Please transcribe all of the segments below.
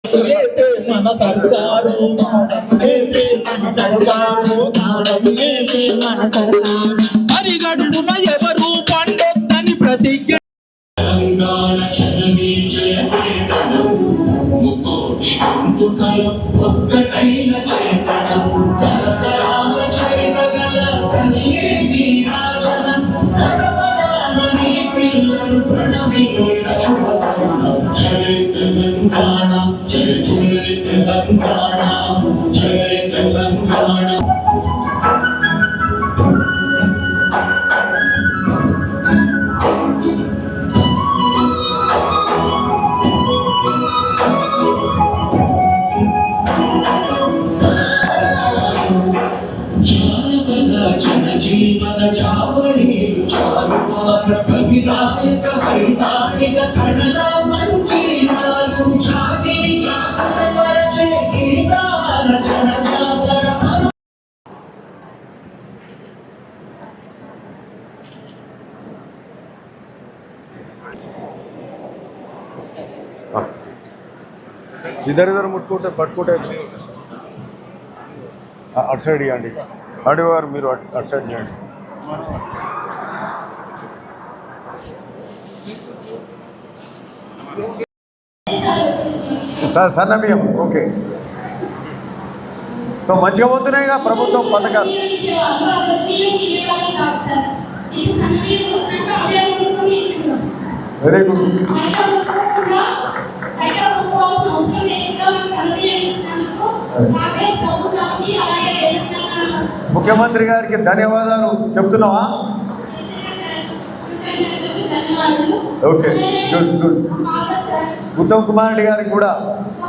మన సర్కారు పరిగడుపున ఎవరు పండొద్దని ప్రతిజ్ఞ తెలంగాణ చరణి చేతనం ముకోటి గొంతుకలు ఒక్కటైన చేతనం తరతరాల చరితగల తల్లి నీరాజనం తరతరాలని పిల్లలు ప్రణమిల్లిన శుభతరుణం జై తెలంగాణ జై జై తెలంగాణ జై తెలంగాణ జీవన చావళీలు చారువార కవినాయక వైతాళిక కళల మంచిరాలు ఛాతిని చాతపరచే గీతాల జనజాతర ఇద్దరు ముట్టుకుంటే పట్టుకుంటే అటు సైడ్ ఇవ్వండి అడివారు మీరు అటు సైడ్ చేయండి సన్న బియ్యం ఓకే సో మంచిగా పోతున్నాయిగా ప్రభుత్వం పథకాలు వెరీ గుడ్ ముఖ్యమంత్రి గారికి ధన్యవాదాలు చెప్తున్నావా? Okay good good. Uttam Kumar Reddy గారికి కూడా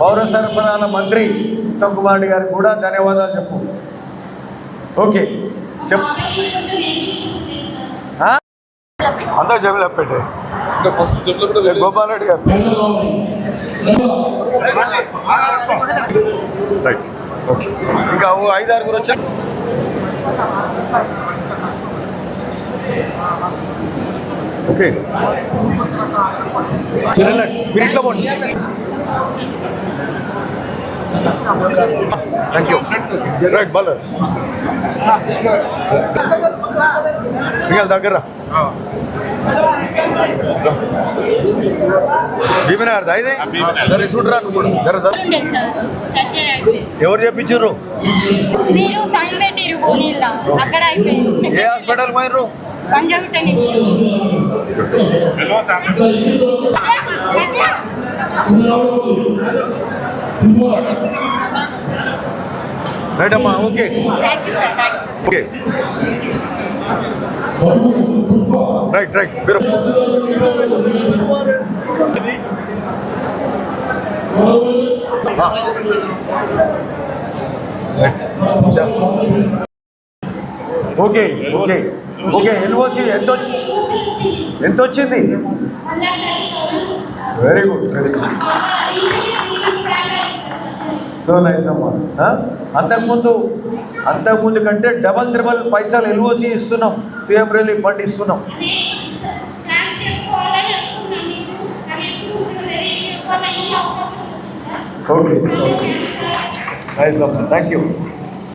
పౌర సరఫరాల మంత్రి ఉత్తమ్ కుమార్ రెడ్డి గారికి కూడా ధన్యవాదాలు చెప్పు. ఓకే చెప్ అంతా జమిలా పెట్టే గోపాల్ రెడ్డి గారు రైట్ ఓకే. ఇంకా 5-6 వచ్చా ఓకే మీరు ఇట్లా పోండి. థ్యాంక్ యూ రైట్ బాలర్స్ ఇంకా దగ్గర భీమనగర్ అయితే చూడరా నువ్వు ఎవరు చెప్పించారు? ఏ హాస్పిటల్ పోయారు? రైట్ అమ్మా ఓకే ఓకే రైట్ రైట్ మీరు ఓకే ఓకే ఓకే. ఎల్ఓసి ఎంత వచ్చింది? Very good very good so nice అమ్మా. అంతకుముందు కంటే డబల్ 3 పైసలు ఎల్ఓసి ఇస్తున్నాం, సీఎం రిలీఫ్ ఫండ్ ఇస్తున్నాం. ఓకే నైస్ అమ్మా థ్యాంక్ యూ.